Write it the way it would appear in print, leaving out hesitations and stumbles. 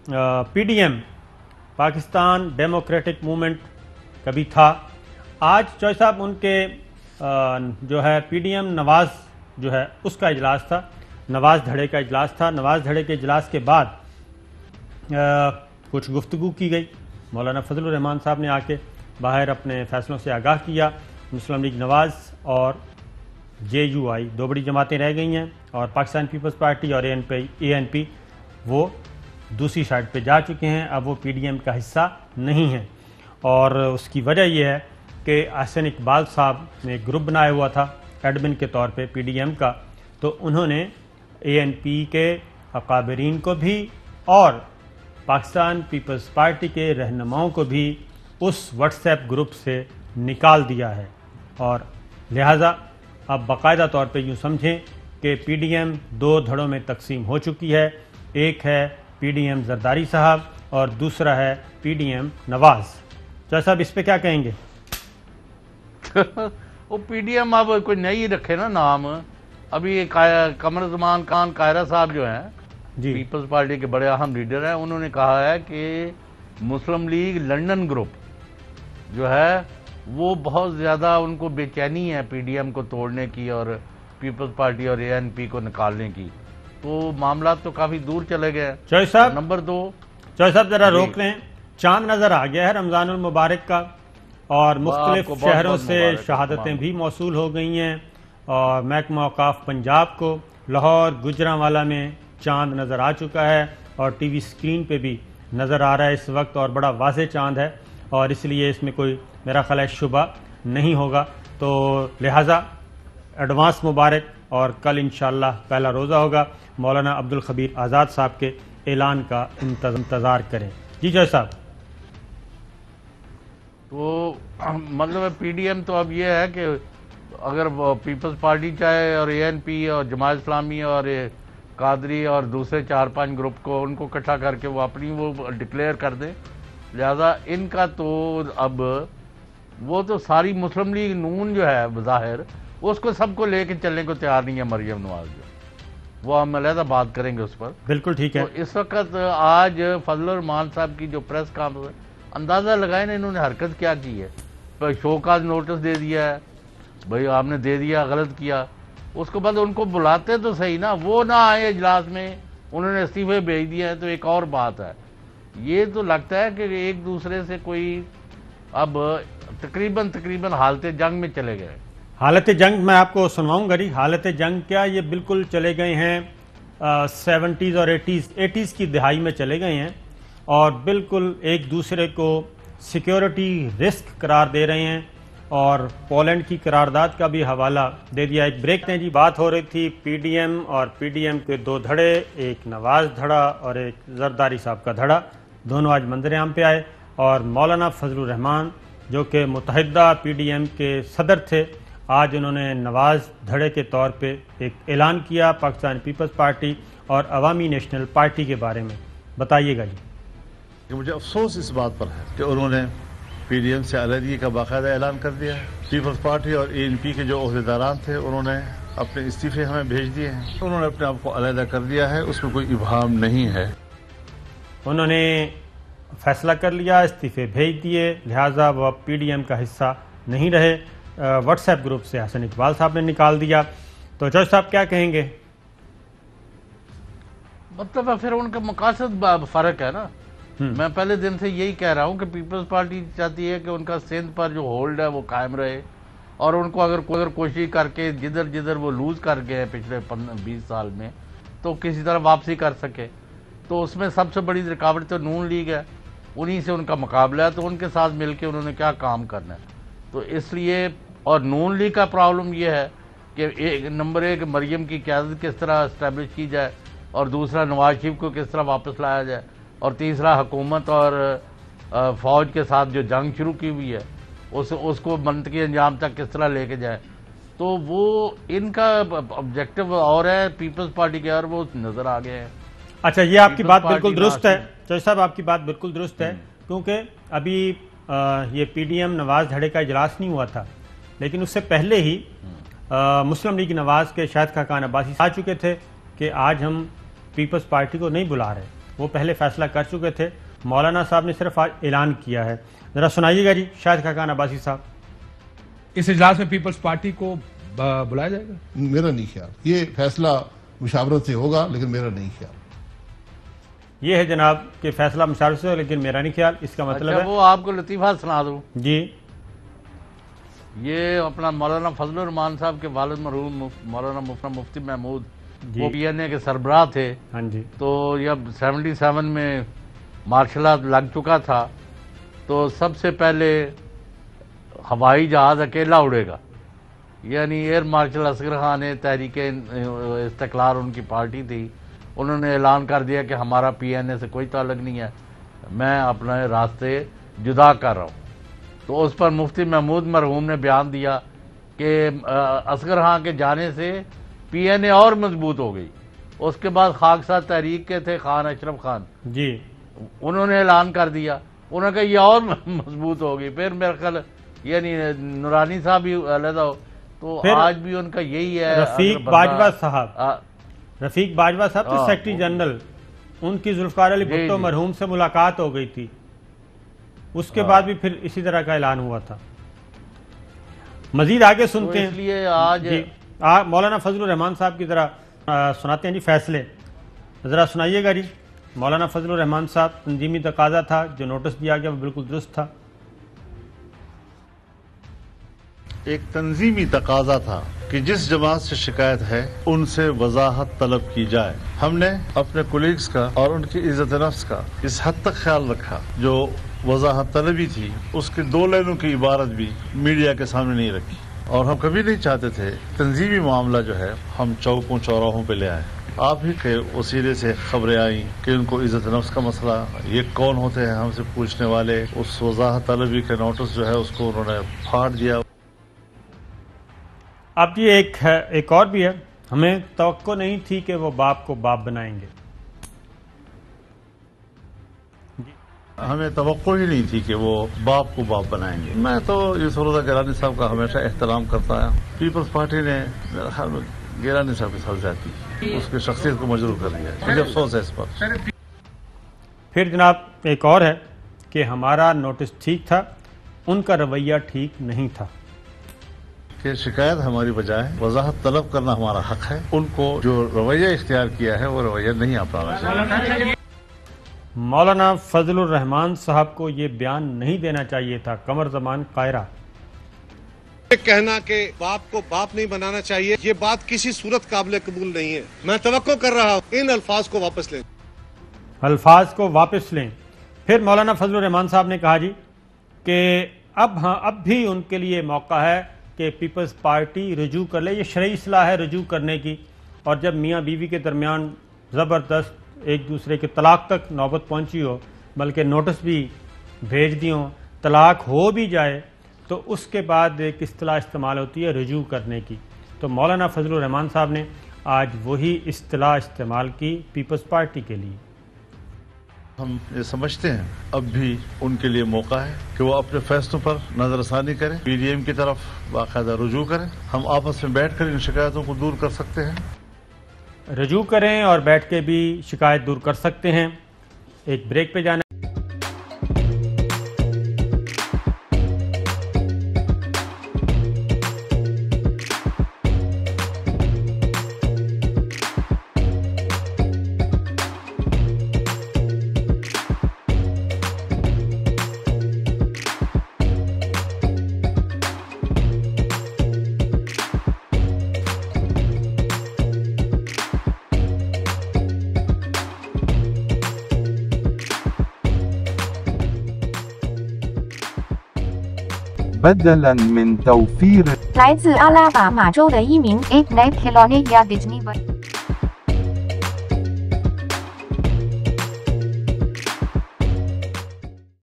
پی D M Pakistan democratic movement کبھی تھا. آج چوہے صاحب ان کے جو ہے پی ڈی ایم نواز جو ہے اس کا اجلاس تھا, نواز دھڑے کا اجلاس تھا. نواز دھڑے کے اجلاس کے بعد کچھ گفتگو کی گئی. مولانا فضل الرحمان صاحب نے آ کے باہر اپنے فیصلوں سے آگاہ کیا. مسلم لیگ نواز اور جے یو آئی دو بڑی جماعتیں رہ گئی ہیں, اور پاکستان پیپلز پارٹی اور اے این پی وہ دوسری سائڈ پہ جا چکے ہیں. اب وہ پی ڈی ایم کا حصہ نہیں ہیں, اور اس کی وجہ یہ ہے کہ احسن اقبال صاحب نے گروپ بنایا ہوا تھا ایڈمن کے طور پہ پی ڈی ایم کا, تو انہوں نے اے این پی کے اکابرین کو بھی اور پاکستان پیپلز پارٹی کے رہنماؤں کو بھی اس واٹس ایپ گروپ سے نکال دیا ہے. اور لہٰذا اب باقاعدہ طور پہ یوں سمجھیں کہ پی ڈی ایم دو دھڑوں میں تقسیم ہو چکی ہے. ایک ہے پی ڈی ایم زرداری صاحب اور دوسرا ہے پی ڈی ایم نواز. چاہے صاحب اس پہ کیا کہیں گے؟ وہ پی ڈی ایم اب کوئی نئی رکھے نا نام. ابھی قمر زمان خان قاہرہ صاحب جو ہیں جی پیپلز پارٹی کے بڑے اہم لیڈر ہیں, انہوں نے کہا ہے کہ مسلم لیگ لنڈن گروپ جو ہے وہ بہت زیادہ ان کو بے چینی ہے پی ڈی ایم کو توڑنے کی اور پیپلز پارٹی اور اے این پی کو نکالنے کی. تو معاملات تو کافی دور چلے گئے. چوہے صاحب نمبر 2 چوہے صاحب ذرا روک لیں. چاند نظر آ گیا ہے رمضان المبارک کا, اور مختلف شہروں سے شہادتیں بھی موصول ہو گئی ہیں, اور محکمہ اوقاف پنجاب کو لاہور گجرانوالہ میں چاند نظر آ چکا ہے, اور ٹی وی سکرین پہ بھی نظر آ رہا ہے اس وقت, اور بڑا واضح چاند ہے, اور اس لیے اس میں کوئی میرا خیال ہے شبہ نہیں ہوگا. تو لہٰذا ایڈوانس مبارک, اور کل انشاءاللہ پہلا روزہ ہوگا. مولانا عبدالخبیر آزاد صاحب کے اعلان کا انتظار کریں. جی جوہر صاحب. تو مطلب پی ڈی ایم تو اب یہ ہے کہ اگر پیپلز پارٹی چاہے اور اے این پی اور جماعت اسلامی اور قادری اور دوسرے 4-5 گروپ کو ان کو اکٹھا کر کے وہ اپنی وہ ڈکلیئر کر دیں, لہذا ان کا تو اب وہ تو ساری مسلم لیگ نون جو ہے بظاہر اس کو سب کو لے کے چلنے کو تیار نہیں ہے. مریم نواز جو وہ ہم علیحدہ بات کریں گے اس پر. بالکل ٹھیک ہے. تو اس وقت آج فضل الرحمان صاحب کی جو پریس کانفرنس, اندازہ لگائیں نا انہوں نے حرکت کیا کی ہے. شوکاز نوٹس دے دیا ہے, بھائی آپ نے دے دیا, غلط کیا. اس کے بعد ان کو بلاتے تو صحیح نا, وہ نہ آئے اجلاس میں, انہوں نے استعفے بھیج دیا ہے, تو ایک اور بات ہے. یہ تو لگتا ہے کہ ایک دوسرے سے کوئی اب تقریباً حالت جنگ میں چلے گئے. حالت جنگ میں آپ کو سنواؤں گا. حالت جنگ کیا, یہ بالکل چلے گئے ہیں 70s اور 80s کی دہائی میں چلے گئے ہیں, اور بالکل ایک دوسرے کو سیکیورٹی رسک قرار دے رہے ہیں, اور پولینڈ کی قرارداد کا بھی حوالہ دے دیا. ایک بریک نے جی بات ہو رہی تھی پی ڈی ایم اور پی ڈی ایم کے دو دھڑے, ایک نواز دھڑا اور ایک زرداری صاحب کا دھڑا, دونوں آج منظر عام پہ آئے. اور مولانا فضل الرحمان جو کہ متحدہ پی ڈی ایم کے صدر تھے, آج انہوں نے نواز دھڑے کے طور پہ ایک اعلان کیا پاکستان پیپلز پارٹی اور عوامی نیشنل پارٹی کے بارے میں. بتائیے گا جی. کہ مجھے افسوس اس بات پر ہے کہ انہوں نے پی ڈی ایم سے علیحدگی کا باقاعدہ اعلان کر دیا ہے. پیپلز پارٹی اور اے این پی کے جو عہدیداران تھے انہوں نے اپنے استعفے ہمیں بھیج دیے ہیں. انہوں نے اپنے آپ کو علیحدہ کر دیا ہے, اس میں کوئی ابہام نہیں ہے. انہوں نے فیصلہ کر لیا, استعفے بھیج دیے, لہٰذا وہ اب پی ڈی ایم کا حصہ نہیں رہے. واٹس ایپ گروپ سے احسن اقبال صاحب نے نکال دیا. تو جج صاحب کیا کہیں گے؟ مطلب پھر ان کا مقاصد فرق ہے نا. میں پہلے دن سے یہی کہہ رہا ہوں کہ پیپلز پارٹی چاہتی ہے کہ ان کا سندھ پر جو ہولڈ ہے وہ قائم رہے, اور ان کو اگر کوشش کر کے جدھر وہ لوز کر گئے ہیں پچھلے 20 سال میں تو کسی طرح واپسی کر سکے. تو اس میں سب سے بڑی رکاوٹ تو نون لیگ ہے, انہی سے ان کا مقابلہ ہے, تو ان کے ساتھ مل کے انہوں نے کیا کام کرنا ہے. تو اس لیے, اور نون لیگ کا پرابلم یہ ہے کہ نمبر 1 مریم کی قیادت کس طرح اسٹیبلش کی جائے, اور دوسرا نواز شریف کو کس طرح واپس لایا جائے, اور تیسرا حکومت اور فوج کے ساتھ جو جنگ شروع کی ہوئی ہے اس کو منطقی انجام تک کس طرح لے کے جائے. تو وہ ان کا آبجیکٹو اور ہے پیپلز پارٹی کے, اور وہ نظر آ گئے ہیں. اچھا, یہ آپ کی بات بالکل درست ہے چوہے صاحب, آپ کی بات بالکل درست ہے, کیونکہ ابھی یہ پی ڈی ایم نواز دھڑے کا اجلاس نہیں ہوا تھا, لیکن اس سے پہلے ہی مسلم لیگ نواز کے شاہد خاقان عباسی آ چکے تھے کہ آج ہم پیپلز پارٹی کو نہیں بلا رہے. وہ پہلے فیصلہ کر چکے تھے. مولانا صاحب نے صرف آج اعلان کیا ہے. ذرا سنائیے گا جی شاہد خاقان عباسی صاحب. اس اجلاس میں پیپلز پارٹی کو بلایا جائے گا؟ میرا نہیں خیال. یہ فیصلہ مشاورت سے ہوگا لیکن میرا نہیں خیال. یہ ہے جناب کہ فیصلہ مشاورت سے لیکن میرا نہیں خیال. اس کا مطلب ہے وہ آپ کو لطیفہ سنا دوں. جی یہ اپنا مولانا فضل الرحمان صاحب کے والد مرحوم مولانا مفتی محمود وہ پی این اے کے سربراہ تھے. ہاں جی. تو جب 77 میں مارشل آرٹ لگ چکا تھا تو سب سے پہلے ہوائی جہاز اکیلا اڑے گا. یعنی ایئر مارشل اصغر خان نے تحریک استقلال ان کی پارٹی تھی, انہوں نے اعلان کر دیا کہ ہمارا پی این اے سے کوئی تعلق نہیں ہے, میں اپنے راستے جدا کر رہا ہوں. تو اس پر مفتی محمود مرحوم نے بیان دیا کہ اصغر خان کے جانے سے پی این اے اور مضبوط ہو گئی. اس کے بعد خاکسار تحریک کے تھے خان اشرف خان جی, انہوں نے اعلان کر دیا, انہوں نے کہا یہ اور مضبوط ہو گئی. پھر میرے خیال یعنی نورانی صاحب بھی علیحدہ ہو تو آج بھی ان کا یہی ہے. رفیق باجوہ صاحب تو سیکرٹری جنرل, ان کی ذوالفقار علی بھٹو مرحوم سے ملاقات ہو گئی تھی, اس کے بعد بھی پھر اسی طرح کا اعلان ہوا تھا. مزید آگے سنتے ہیں. اس لیے آج مولانا فضل الرحمان صاحب کی ذرا سناتے ہیں جی فیصلے. ذرا سنائیے گا جی. مولانا فضل الرحمان صاحب, تنظیمی تقاضا تھا جو نوٹس دیا گیا وہ بالکل درست تھا. ایک تنظیمی تقاضا تھا کہ جس جماعت سے شکایت ہے ان سے وضاحت طلب کی جائے. ہم نے اپنے کولیگز کا اور ان کی عزت نفس کا اس حد تک خیال رکھا, جو وضاحت طلبی تھی اس کے 2 لائنوں کی عبارت بھی میڈیا کے سامنے نہیں رکھی. اور ہم کبھی نہیں چاہتے تھے تنظیمی معاملہ جو ہے ہم چوکوں چوراہوں پہ لے آئیں. آپ ہی کے وسیلے سے خبریں آئیں کہ ان کو عزت نفس کا مسئلہ, یہ کون ہوتے ہیں ہم سے پوچھنے والے, اس وضاحت طلبی کے نوٹس جو ہے اس کو انہوں نے پھاڑ دیا. اب یہ ایک اور بھی ہے, ہمیں توقع نہیں تھی کہ وہ باپ کو باپ بنائیں گے. ہمیں توقع ہی نہیں تھی کہ وہ باپ کو باپ بنائیں گے. میں تو یوسف رضا گیلانی صاحب کا ہمیشہ احترام کرتا ہے. پیپلز پارٹی نے میرے خیال میں گیلانی صاحب کے ساتھ زیادتی, اس کی شخصیت کو مجروح کر دیا. مجھے افسوس ہے اس پر. پھر جناب ایک اور ہے کہ ہمارا نوٹس ٹھیک تھا, ان کا رویہ ٹھیک نہیں تھا. کہ شکایت ہماری بجائے وضاحت طلب کرنا ہمارا حق ہے. ان کو جو رویہ اختیار کیا ہے وہ رویہ نہیں اپنانا چاہیے. مولانا فضل الرحمان صاحب کو یہ بیان نہیں دینا چاہیے تھا. قمر زمان قائرہ. کہنا کہ باپ کو باپ نہیں بنانا چاہیے, یہ بات کسی صورت قابل قبول نہیں ہے. میں توقع کر رہا ہوں ان الفاظ کو واپس لیں. الفاظ کو واپس لیں. پھر مولانا فضل الرحمان صاحب نے کہا جی کہ اب بھی ان کے لیے موقع ہے کہ پیپلز پارٹی رجوع کر لے. یہ شرعی اصلاح ہے رجوع کرنے کی, اور جب میاں بیوی کے درمیان زبردست ایک دوسرے کے طلاق تک نوبت پہنچی ہو, بلکہ نوٹس بھی بھیج دی ہوں, طلاق ہو بھی جائے, تو اس کے بعد ایک اصطلاح استعمال ہوتی ہے رجوع کرنے کی. تو مولانا فضل الرحمان صاحب نے آج وہی اصطلاح استعمال کی پیپلز پارٹی کے لیے. ہم یہ سمجھتے ہیں اب بھی ان کے لیے موقع ہے کہ وہ اپنے فیصلوں پر نظر ثانی کریں, پی ڈی ایم کی طرف باقاعدہ رجوع کریں. ہم آپس میں بیٹھ کر ان شکایتوں کو دور کر سکتے ہیں. رجوع کریں اور بیٹھ کے بھی شکایت دور کر سکتے ہیں. ایک بریک پہ جانا. بدلاً من توفير 来自阿拉巴马州的一名 8-Night Heloniya Disney